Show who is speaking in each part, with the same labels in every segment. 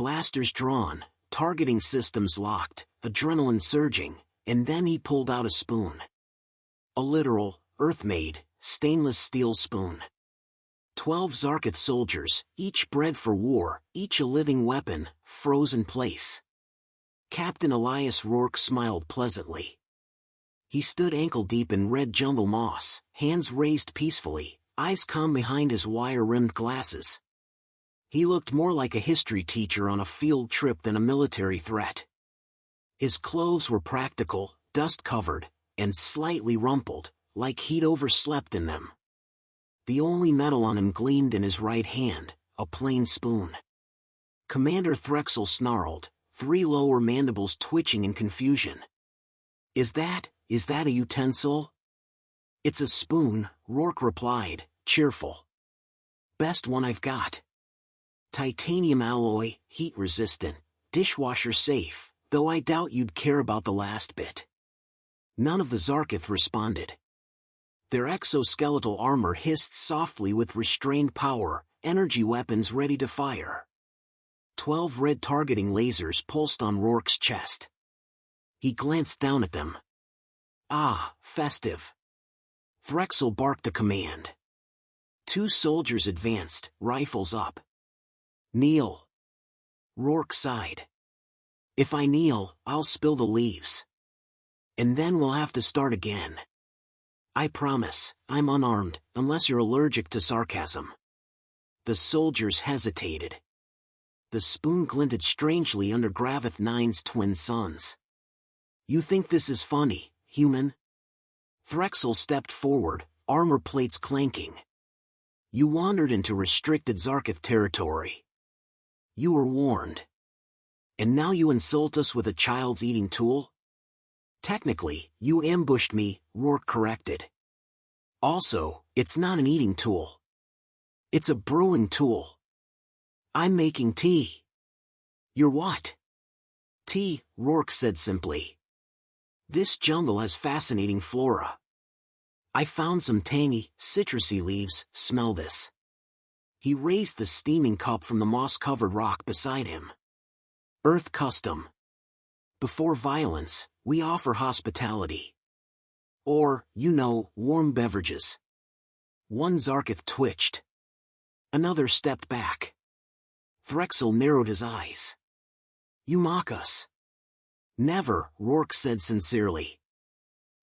Speaker 1: Blasters drawn, targeting systems locked, adrenaline surging, and then he pulled out a spoon. A literal, Earth-made, stainless steel spoon. 12 Zarkith soldiers, each bred for war, each a living weapon, froze in place. Captain Elias Rourke smiled pleasantly. He stood ankle-deep in red jungle moss, hands raised peacefully, eyes calm behind his wire-rimmed glasses. He looked more like a history teacher on a field trip than a military threat. His clothes were practical, dust-covered, and slightly rumpled, like he'd overslept in them. The only metal on him gleamed in his right hand, a plain spoon. Commander Threxel snarled, 3 lower mandibles twitching in confusion. Is that a utensil? It's a spoon, Rourke replied, cheerful. Best one I've got. Titanium alloy, heat-resistant, dishwasher safe, though I doubt you'd care about the last bit. None of the Zarkith responded. Their exoskeletal armor hissed softly with restrained power, energy weapons ready to fire. 12 red targeting lasers pulsed on Rourke's chest. He glanced down at them. Ah, festive. Threxel barked a command. 2 soldiers advanced, rifles up. Kneel. Rourke sighed. If I kneel, I'll spill the leaves. And then we'll have to start again. I promise, I'm unarmed, unless you're allergic to sarcasm. The soldiers hesitated. The spoon glinted strangely under Gravith 9's twin suns. You think this is funny, human? Threxel stepped forward, armor plates clanking. You wandered into restricted Zarkith territory. You were warned. And now you insult us with a child's eating tool? Technically, you ambushed me, Rourke corrected. Also, it's not an eating tool. It's a brewing tool. I'm making tea. You're what? Tea, Rourke said simply. This jungle has fascinating flora. I found some tangy, citrusy leaves, smell this. He raised the steaming cup from the moss-covered rock beside him. Earth custom. Before violence, we offer hospitality. Or, warm beverages. One Zarkith twitched. Another stepped back. Threxel narrowed his eyes. You mock us. Never, Rourke said sincerely.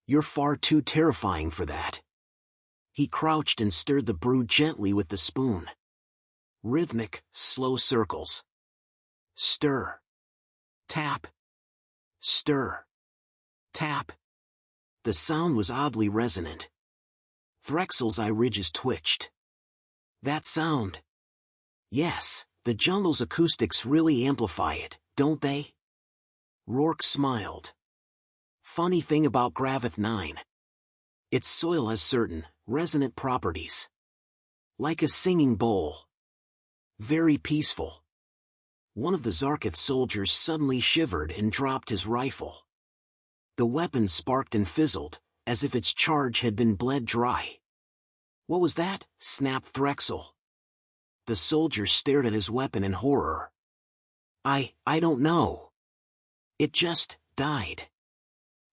Speaker 1: You're far too terrifying for that. He crouched and stirred the brew gently with the spoon. Rhythmic, slow circles. Stir. Tap. Stir. Tap. The sound was oddly resonant. Threxel's eye ridges twitched. That sound. Yes, the jungle's acoustics really amplify it, don't they? Rourke smiled. Funny thing about Gravith 9. Its soil has certain, resonant properties. Like a singing bowl. Very peaceful. One of the Zarkith soldiers suddenly shivered and dropped his rifle. The weapon sparked and fizzled, as if its charge had been bled dry. What was that? Snapped Threxel. The soldier stared at his weapon in horror. I don't know. It just died.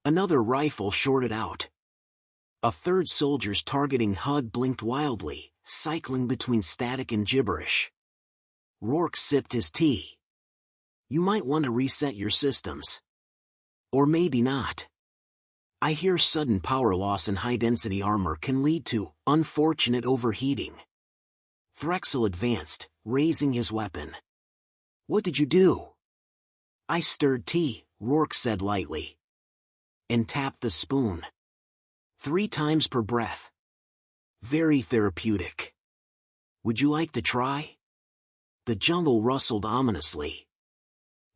Speaker 1: Another rifle shorted out. A third soldier's targeting HUD blinked wildly, cycling between static and gibberish. Rourke sipped his tea. You might want to reset your systems. Or maybe not. I hear sudden power loss in high-density armor can lead to unfortunate overheating. Threxel advanced, raising his weapon. What did you do? I stirred tea, Rourke said lightly. And tapped the spoon. 3 times per breath. Very therapeutic. Would you like to try? The jungle rustled ominously.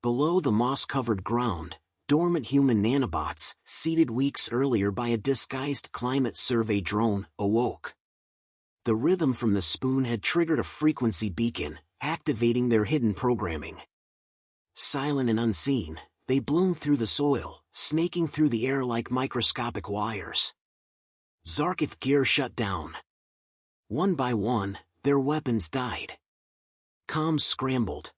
Speaker 1: Below the moss-covered ground, dormant human nanobots, seeded weeks earlier by a disguised climate survey drone, awoke. The rhythm from the spoon had triggered a frequency beacon, activating their hidden programming. Silent and unseen, they bloomed through the soil, snaking through the air like microscopic wires. Zarkith gear shut down. One by one, their weapons died. Comms scrambled.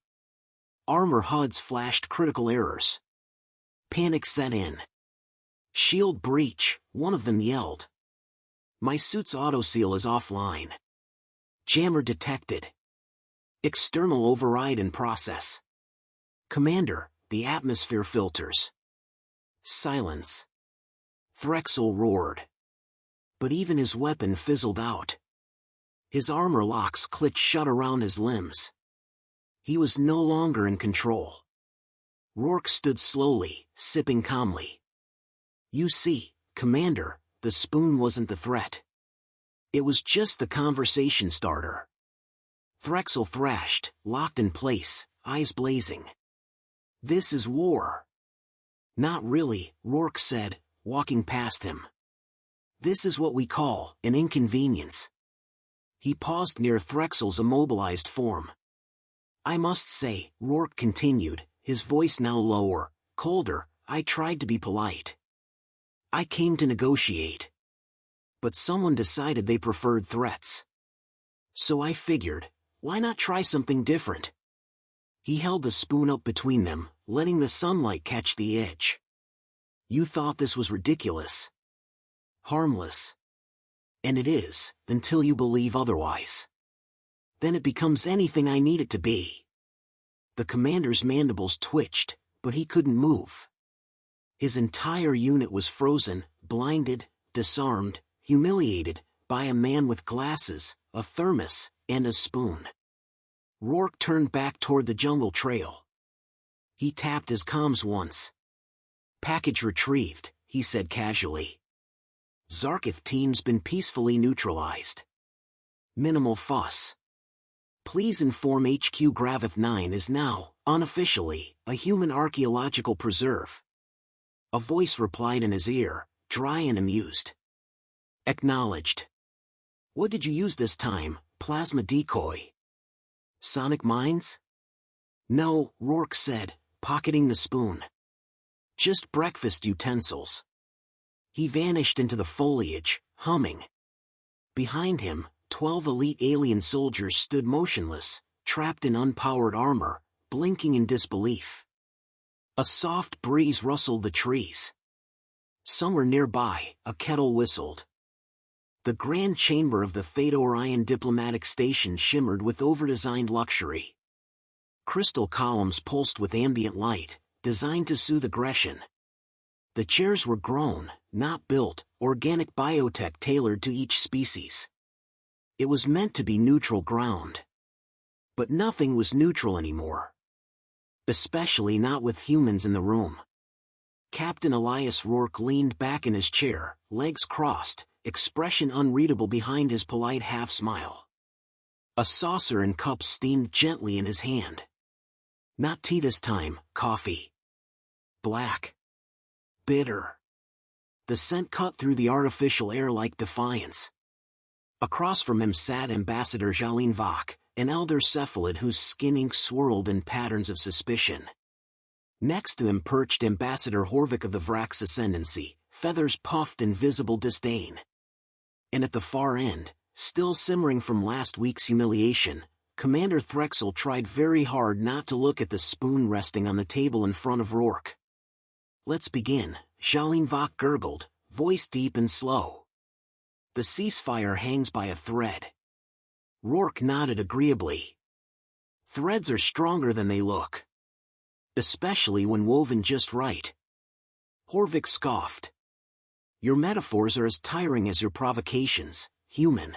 Speaker 1: Armor HUDs flashed critical errors. Panic set in. "Shield breach," one of them yelled. "My suit's autoseal is offline." "Jammer detected." "External override in process." "Commander, the atmosphere filters." Silence. Threxel roared. But even his weapon fizzled out. His armor locks clicked shut around his limbs. He was no longer in control. Rourke stood slowly, sipping calmly. "You see, Commander, the spoon wasn't the threat. It was just the conversation starter." Threxel thrashed, locked in place, eyes blazing. "This is war." "Not really," Rourke said, walking past him. "This is what we call an inconvenience." He paused near Threxel's immobilized form. "I must say," Rourke continued, his voice now lower, colder, "I tried to be polite. I came to negotiate. But someone decided they preferred threats. So I figured, why not try something different?" He held the spoon up between them, letting the sunlight catch the edge. "You thought this was ridiculous. Harmless. And it is, until you believe otherwise. Then it becomes anything I need it to be." The commander's mandibles twitched, but he couldn't move. His entire unit was frozen, blinded, disarmed, humiliated, by a man with glasses, a thermos, and a spoon. Rourke turned back toward the jungle trail. He tapped his comms once. "Package retrieved," he said casually. "Zarkith team's been peacefully neutralized. Minimal fuss. Please inform HQ Gravith 9 is now, unofficially, a human archaeological preserve." A voice replied in his ear, dry and amused. "Acknowledged. What did you use this time, plasma decoy? Sonic mines?" "No," Rourke said, pocketing the spoon. "Just breakfast utensils." He vanished into the foliage, humming. Behind him, 12 elite alien soldiers stood motionless, trapped in unpowered armor, blinking in disbelief. A soft breeze rustled the trees. Somewhere nearby, a kettle whistled. The grand chamber of the Theta Orion diplomatic station shimmered with overdesigned luxury. Crystal columns pulsed with ambient light, designed to soothe aggression. The chairs were grown, not built, organic biotech tailored to each species. It was meant to be neutral ground. But nothing was neutral anymore. Especially not with humans in the room. Captain Elias Rourke leaned back in his chair, legs crossed, expression unreadable behind his polite half-smile. A saucer and cup steamed gently in his hand. "Not tea this time, coffee. Black. Bitter." The scent cut through the artificial air like defiance. Across from him sat Ambassador Jalin Vach, an elder cephalid whose skin ink swirled in patterns of suspicion. Next to him perched Ambassador Horvik of the Vrax Ascendancy, feathers puffed in visible disdain. And at the far end, still simmering from last week's humiliation, Commander Threxel tried very hard not to look at the spoon resting on the table in front of Rourke. "Let's begin," Jalin Vach gurgled, voice deep and slow. "The ceasefire hangs by a thread." Rourke nodded agreeably. "Threads are stronger than they look. Especially when woven just right." Horvik scoffed. "Your metaphors are as tiring as your provocations, human.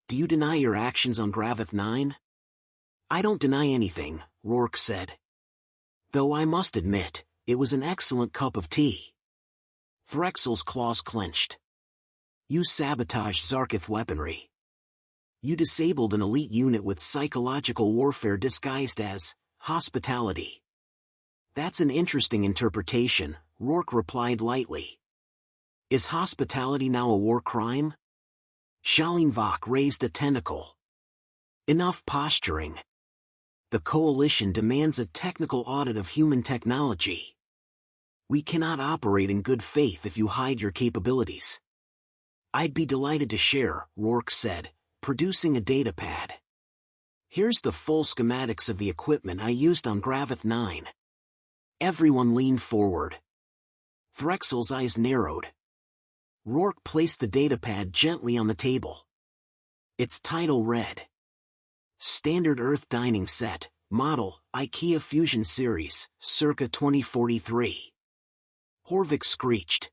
Speaker 1: Do you deny your actions on Gravith 9? "I don't deny anything," Rourke said. "Though I must admit, it was an excellent cup of tea." Threxel's claws clenched. "You sabotaged Zarkith weaponry. You disabled an elite unit with psychological warfare disguised as hospitality." "That's an interesting interpretation," Rourke replied lightly. "Is hospitality now a war crime?" Jalin Vach raised a tentacle. "Enough posturing. The Coalition demands a technical audit of human technology. We cannot operate in good faith if you hide your capabilities." "I'd be delighted to share," Rourke said, producing a datapad. Here's the full schematics of the equipment I used on Gravith 9. Everyone leaned forward. Threxel's eyes narrowed. Rourke placed the datapad gently on the table. Its title read: Standard Earth Dining Set, Model, IKEA Fusion Series, circa 2043. Horvik screeched.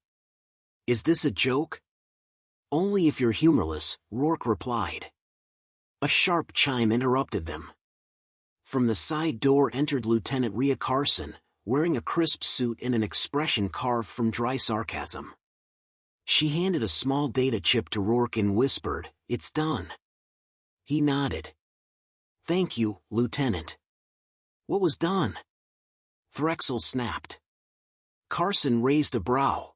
Speaker 1: Is this a joke? Only if you're humorless, Rourke replied. A sharp chime interrupted them. From the side door entered Lieutenant Rhea Carson, wearing a crisp suit and an expression carved from dry sarcasm. She handed a small data chip to Rourke and whispered, "It's done." He nodded. "Thank you, Lieutenant." "What was done?" Threxel snapped. Carson raised a brow.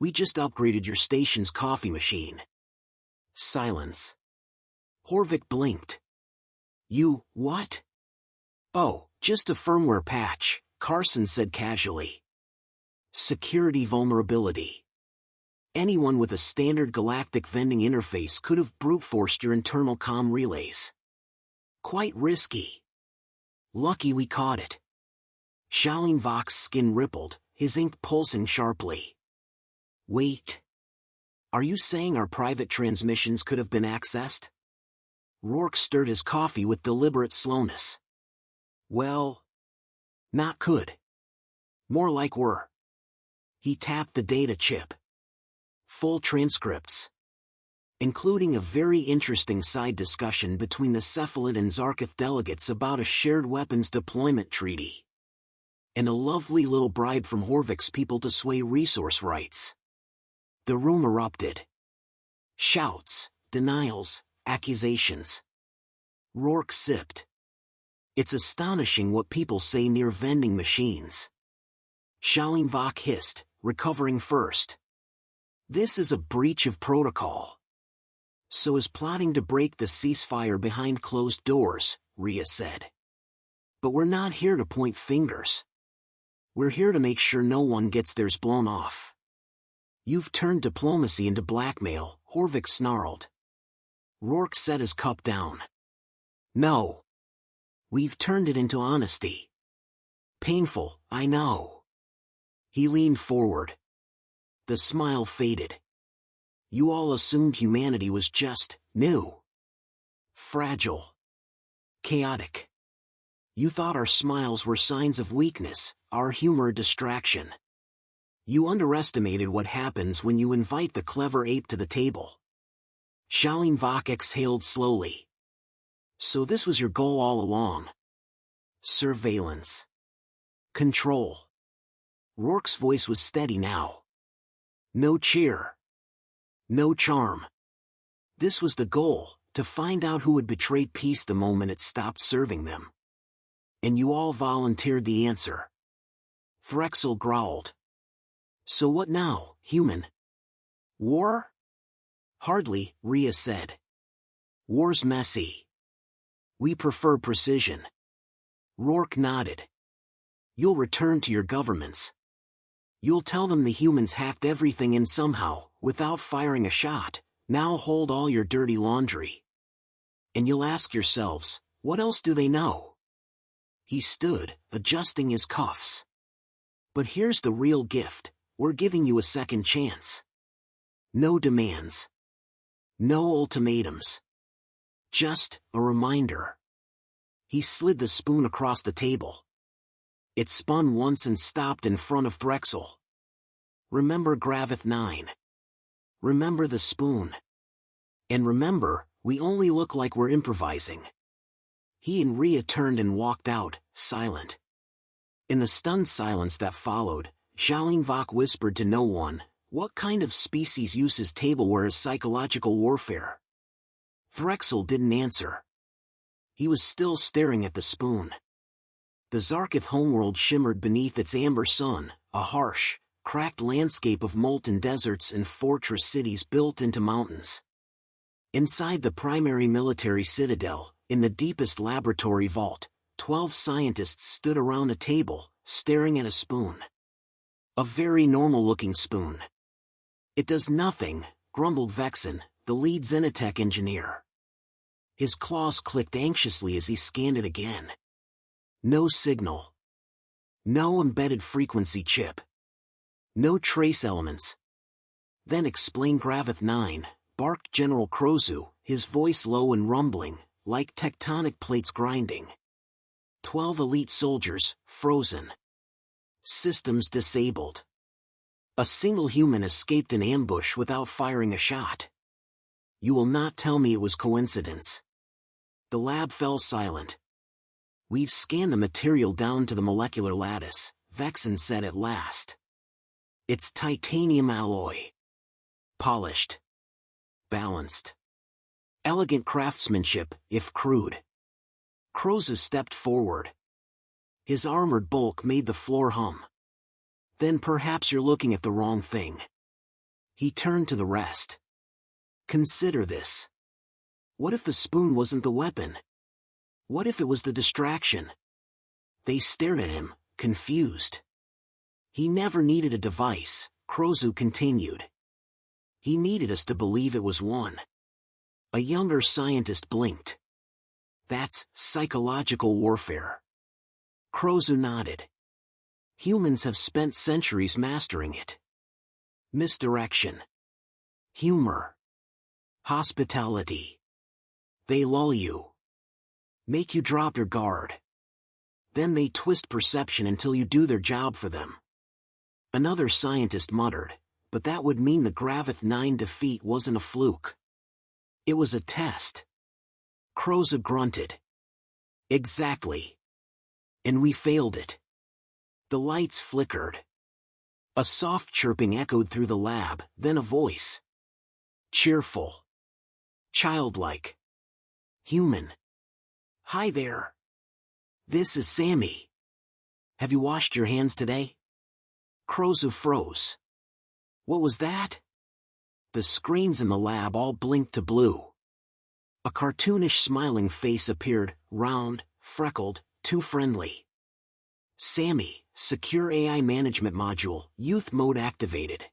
Speaker 1: "We just upgraded your station's coffee machine." Silence. Horvik blinked. "You, what?" "Oh, just a firmware patch," Carson said casually. Security vulnerability. Anyone with a standard galactic vending interface could have brute-forced your internal comm relays. Quite risky. Lucky we caught it. Shaolin Vok's skin rippled, his ink pulsing sharply. Wait. Are you saying our private transmissions could have been accessed? Rourke stirred his coffee with deliberate slowness. Well, not could. More like were. He tapped the data chip. Full transcripts. Including a very interesting side discussion between the Cephalid and Zarkith delegates about a shared weapons deployment treaty. And a lovely little bribe from Horvik's people to sway resource rights. The room erupted. Shouts, denials, accusations. Rourke sipped. It's astonishing what people say near vending machines. Shaolin Vok hissed, recovering first. This is a breach of protocol. So is plotting to break the ceasefire behind closed doors, Rhea said. But we're not here to point fingers. We're here to make sure no one gets theirs blown off. You've turned diplomacy into blackmail, Horvik snarled. Rourke set his cup down. No. We've turned it into honesty. Painful, I know. He leaned forward. The smile faded. You all assumed humanity was just new. Fragile. Chaotic. You thought our smiles were signs of weakness, our humor a distraction. You underestimated what happens when you invite the clever ape to the table. Shaolin Vok exhaled slowly. So this was your goal all along. Surveillance. Control. Rourke's voice was steady now. No cheer. No charm. This was the goal, to find out who would betray peace the moment it stopped serving them. And you all volunteered the answer. Threxel growled. So what now, human? War? Hardly, Rhea said. War's messy. We prefer precision. Rourke nodded. You'll return to your governments. You'll tell them the humans hacked everything in somehow, without firing a shot. Now hold all your dirty laundry. And you'll ask yourselves, what else do they know? He stood, adjusting his cuffs. But here's the real gift, we're giving you a second chance. No demands. No ultimatums. Just a reminder. He slid the spoon across the table. It spun once and stopped in front of Threxel. Remember Gravith 9. Remember the spoon. And remember, we only look like we're improvising. He and Rhea turned and walked out, silent. In the stunned silence that followed, Shaolin Vok whispered to no one, what kind of species uses tableware as psychological warfare? Threxel didn't answer. He was still staring at the spoon. The Zarkith homeworld shimmered beneath its amber sun, a harsh, cracked landscape of molten deserts and fortress cities built into mountains. Inside the primary military citadel, in the deepest laboratory vault, 12 scientists stood around a table, staring at a spoon. A very normal-looking spoon. It does nothing, grumbled Vexen, the lead Xenotech engineer. His claws clicked anxiously as he scanned it again. No signal. No embedded frequency chip. No trace elements. Then explain Gravith 9, barked General Krozu, his voice low and rumbling, like tectonic plates grinding. 12 elite soldiers, frozen. Systems disabled. A single human escaped an ambush without firing a shot. You will not tell me it was coincidence. The lab fell silent. We've scanned the material down to the molecular lattice, Vexen said at last. It's titanium alloy. Polished. Balanced. Elegant craftsmanship, if crude. Kroza stepped forward. His armored bulk made the floor hum. Then perhaps you're looking at the wrong thing. He turned to the rest. Consider this. What if the spoon wasn't the weapon? What if it was the distraction? They stared at him, confused. He never needed a device, Krozu continued. He needed us to believe it was one. A younger scientist blinked. That's psychological warfare. Krozu nodded. Humans have spent centuries mastering it. Misdirection. Humor. Hospitality. They lull you. Make you drop your guard. Then they twist perception until you do their job for them. Another scientist muttered, but that would mean the Gravith 9 defeat wasn't a fluke. It was a test. Kroza grunted. Exactly. And we failed it. The lights flickered. A soft chirping echoed through the lab, then a voice. Cheerful. Childlike. Human. Hi there. This is Sammy. Have you washed your hands today? Kroza froze. What was that? The screens in the lab all blinked to blue. A cartoonish smiling face appeared, round, freckled, too friendly. Sammy, Secure AI Management Module, Youth Mode activated.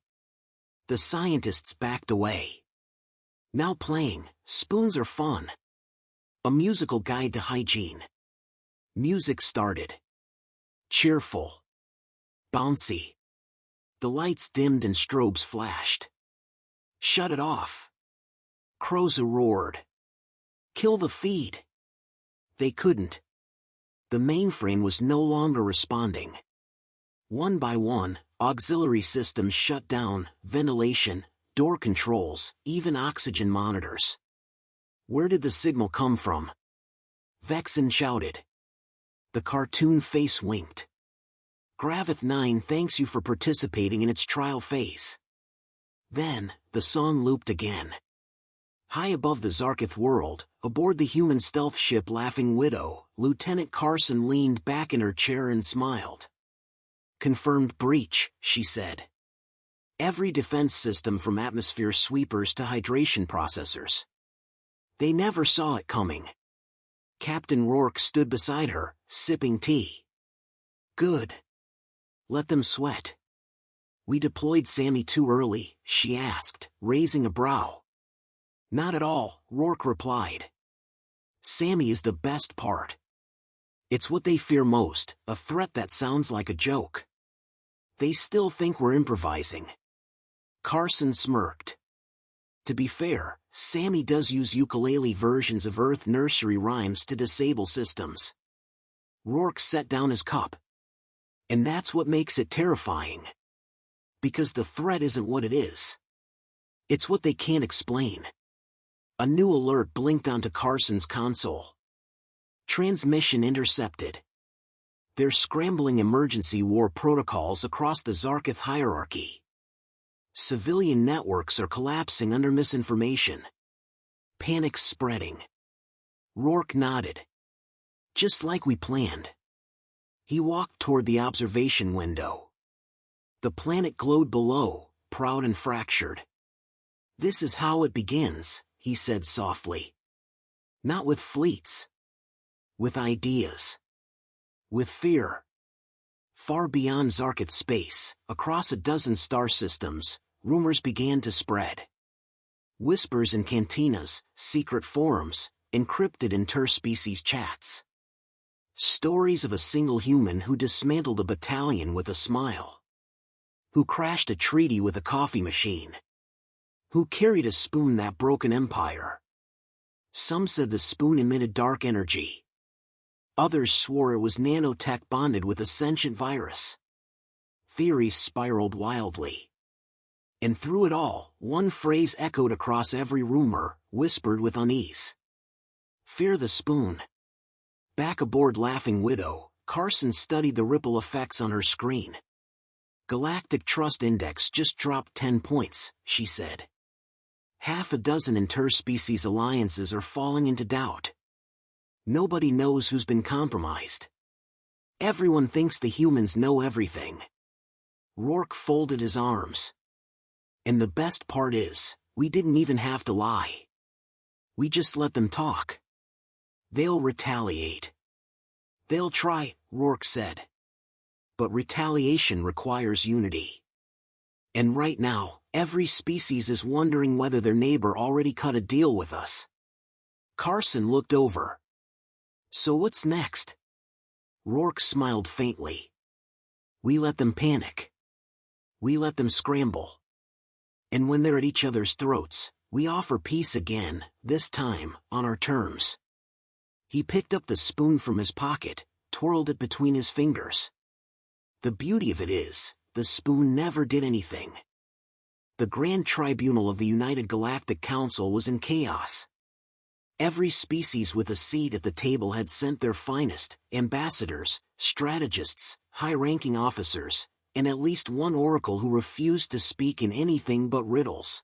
Speaker 1: The scientists backed away. Now playing, spoons are fun. A musical guide to hygiene. Music started. Cheerful. Bouncy. The lights dimmed and strobes flashed. Shut it off. Kroza roared. Kill the feed. They couldn't. The mainframe was no longer responding. One by one, auxiliary systems shut down, ventilation, door controls, even oxygen monitors. Where did the signal come from? Vexen shouted. The cartoon face winked. Gravith 9 thanks you for participating in its trial phase. Then, the song looped again. High above the Zarkith world, aboard the human stealth ship Laughing Widow, Lieutenant Carson leaned back in her chair and smiled. Confirmed breach, she said. Every defense system from atmosphere sweepers to hydration processors. They never saw it coming. Captain Rourke stood beside her, sipping tea. Good. Let them sweat. We deployed Sammy too early, she asked, raising a brow. Not at all, Rourke replied. Sammy is the best part. It's what they fear most, a threat that sounds like a joke. They still think we're improvising. Carson smirked. To be fair, Sammy does use ukulele versions of Earth nursery rhymes to disable systems. Rourke set down his cup. And that's what makes it terrifying. Because the threat isn't what it is. It's what they can't explain. A new alert blinked onto Carson's console. Transmission intercepted. They're scrambling emergency war protocols across the Zarkith hierarchy. Civilian networks are collapsing under misinformation. Panic's spreading. Rourke nodded. Just like we planned. He walked toward the observation window. The planet glowed below, proud and fractured. This is how it begins, he said softly. Not with fleets. With ideas. With fear. Far beyond Zarkith space, across a dozen star systems, rumors began to spread. Whispers in cantinas, secret forums, encrypted interspecies chats. Stories of a single human who dismantled a battalion with a smile. Who crashed a treaty with a coffee machine. Who carried a spoon that broke an empire. Some said the spoon emitted dark energy. Others swore it was nanotech bonded with a sentient virus. Theories spiraled wildly. And through it all, one phrase echoed across every rumor, whispered with unease. Fear the spoon. Back aboard Laughing Widow, Carson studied the ripple effects on her screen. Galactic Trust Index just dropped 10 points, she said. Half a dozen interspecies alliances are falling into doubt. Nobody knows who's been compromised. Everyone thinks the humans know everything. Rourke folded his arms. And the best part is, we didn't even have to lie. We just let them talk. They'll retaliate. They'll try, Rourke said. But retaliation requires unity. And right now, every species is wondering whether their neighbor already cut a deal with us. Carson looked over. So what's next? Rourke smiled faintly. We let them panic. We let them scramble. And when they're at each other's throats, we offer peace again, this time, on our terms. He picked up the spoon from his pocket, twirled it between his fingers. The beauty of it is, the spoon never did anything. The Grand Tribunal of the United Galactic Council was in chaos. Every species with a seat at the table had sent their finest, ambassadors, strategists, high-ranking officers, and at least one oracle who refused to speak in anything but riddles.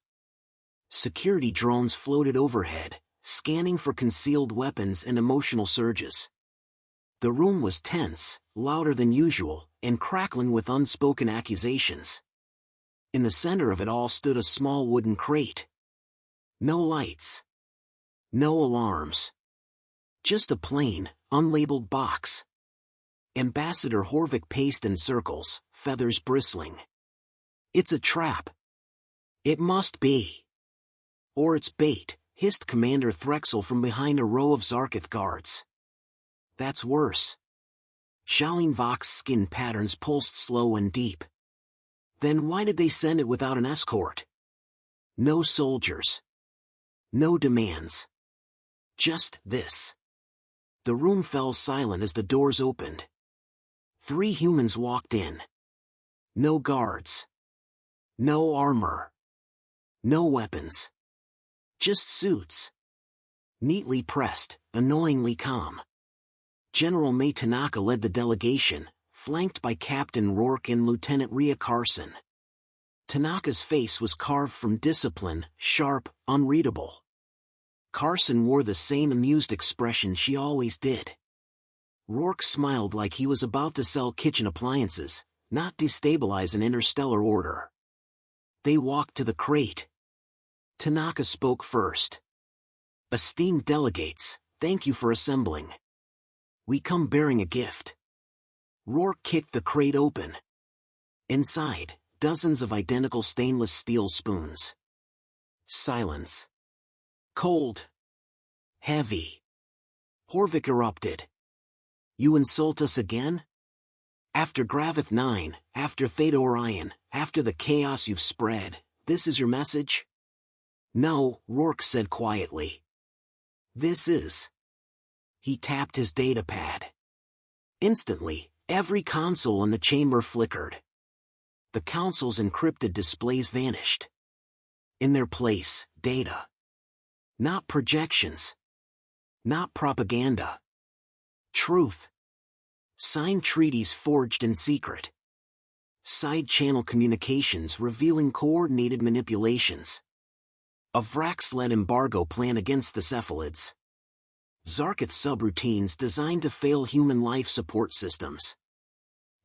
Speaker 1: Security drones floated overhead, scanning for concealed weapons and emotional surges. The room was tense, louder than usual, and crackling with unspoken accusations. In the center of it all stood a small wooden crate. No lights. No alarms. Just a plain, unlabeled box. Ambassador Horvick paced in circles, feathers bristling. It's a trap. It must be. Or it's bait, hissed Commander Threxel from behind a row of Zarkith guards. That's worse. Shaolin Vox's skin patterns pulsed slow and deep. Then why did they send it without an escort? No soldiers. No demands. Just this. The room fell silent as the doors opened. 3 humans walked in. No guards. No armor. No weapons. Just suits. Neatly pressed, annoyingly calm. General May Tanaka led the delegation, flanked by Captain Rourke and Lieutenant Rhea Carson. Tanaka's face was carved from discipline, sharp, unreadable. Carson wore the same amused expression she always did. Rourke smiled like he was about to sell kitchen appliances, not destabilize an interstellar order. They walked to the crate. Tanaka spoke first. Esteemed delegates, thank you for assembling. We come bearing a gift. Rourke kicked the crate open. Inside, dozens of identical stainless steel spoons. Silence. Cold. Heavy. Horvick erupted. You insult us again? After Gravith 9, after Theta Orion, after the chaos you've spread, this is your message? No, Rourke said quietly. This is. He tapped his datapad. Instantly, every console in the chamber flickered. The council's encrypted displays vanished. In their place, data. Not projections. Not propaganda. Truth. Signed treaties forged in secret. Side-channel communications revealing coordinated manipulations. A Vrax-led embargo plan against the cephalids. Zarkith subroutines designed to fail human life support systems.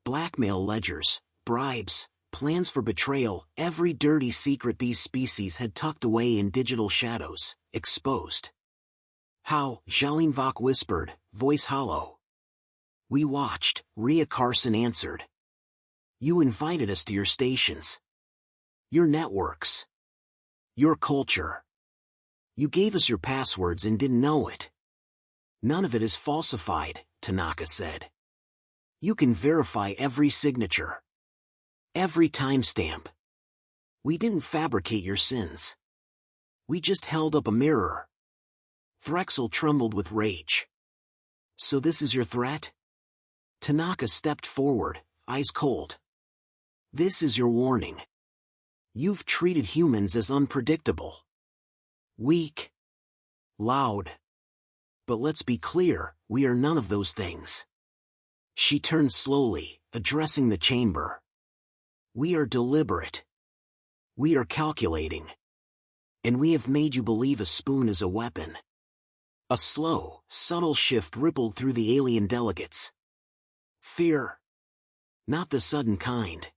Speaker 1: Blackmail ledgers, bribes, plans for betrayal, every dirty secret these species had tucked away in digital shadows, exposed. How? Shaolin Vox whispered, voice hollow. We watched, Rhea Carson answered. You invited us to your stations. Your networks. Your culture. You gave us your passwords and didn't know it. None of it is falsified, Tanaka said. You can verify every signature. Every timestamp. We didn't fabricate your sins. We just held up a mirror. Threxel trembled with rage. So this is your threat? Tanaka stepped forward, eyes cold. This is your warning. You've treated humans as unpredictable. Weak. Loud. But let's be clear, we are none of those things. She turned slowly, addressing the chamber. We are deliberate. We are calculating. And we have made you believe a spoon is a weapon. A slow, subtle shift rippled through the alien delegates. Fear. Not the sudden kind.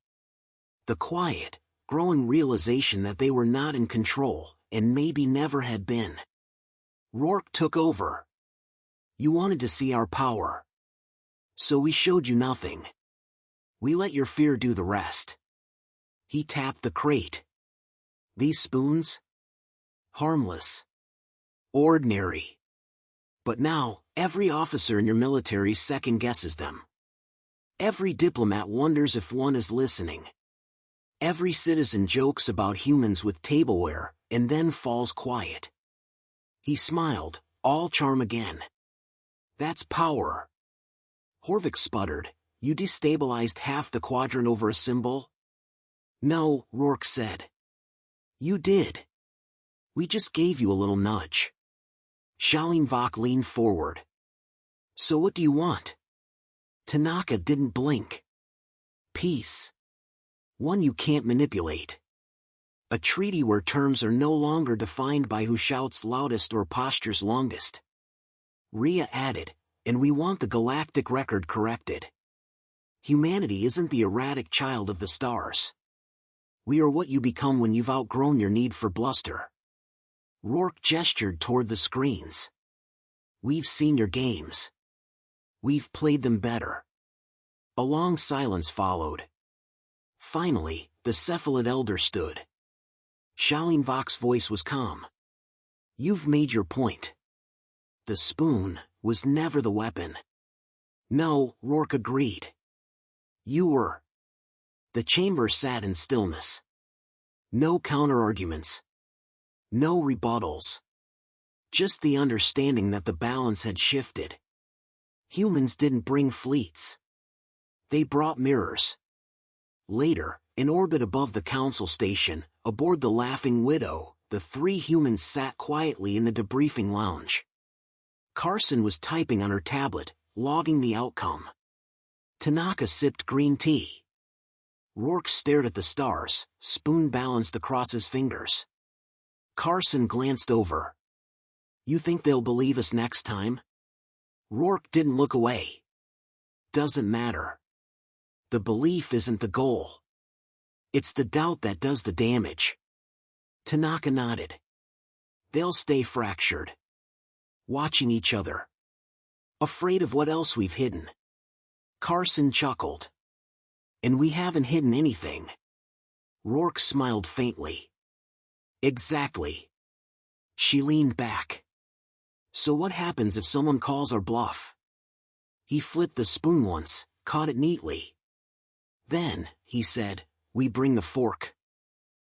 Speaker 1: The quiet, growing realization that they were not in control, and maybe never had been. Rourke took over. You wanted to see our power. So we showed you nothing. We let your fear do the rest. He tapped the crate. These spoons? Harmless. Ordinary. But now, every officer in your military second-guesses them. Every diplomat wonders if one is listening. Every citizen jokes about humans with tableware, and then falls quiet. He smiled, all charm again. That's power. Horvik sputtered, You destabilized half the quadrant over a symbol? No, Rourke said. You did. We just gave you a little nudge. Shaolin Vok leaned forward. So what do you want? Tanaka didn't blink. Peace. One you can't manipulate. A treaty where terms are no longer defined by who shouts loudest or postures longest. Rhea added, and we want the galactic record corrected. Humanity isn't the erratic child of the stars. We are what you become when you've outgrown your need for bluster. Rourke gestured toward the screens. We've seen your games. We've played them better. A long silence followed. Finally, the cephalid elder stood. Shaolin Vok's voice was calm. You've made your point. The spoon was never the weapon. No, Rourke agreed. You were. The chamber sat in stillness. No counter-arguments. No rebuttals. Just the understanding that the balance had shifted. Humans didn't bring fleets. They brought mirrors. Later, in orbit above the council station, aboard the Laughing Widow, the three humans sat quietly in the debriefing lounge. Carson was typing on her tablet, logging the outcome. Tanaka sipped green tea. Rourke stared at the stars, spoon balanced across his fingers. Carson glanced over. You think they'll believe us next time? Rourke didn't look away. Doesn't matter. The belief isn't the goal. It's the doubt that does the damage. Tanaka nodded. They'll stay fractured. Watching each other. Afraid of what else we've hidden. Carson chuckled. And we haven't hidden anything. Rourke smiled faintly. Exactly. She leaned back. So what happens if someone calls our bluff? He flipped the spoon once, caught it neatly. Then, he said, we bring the fork.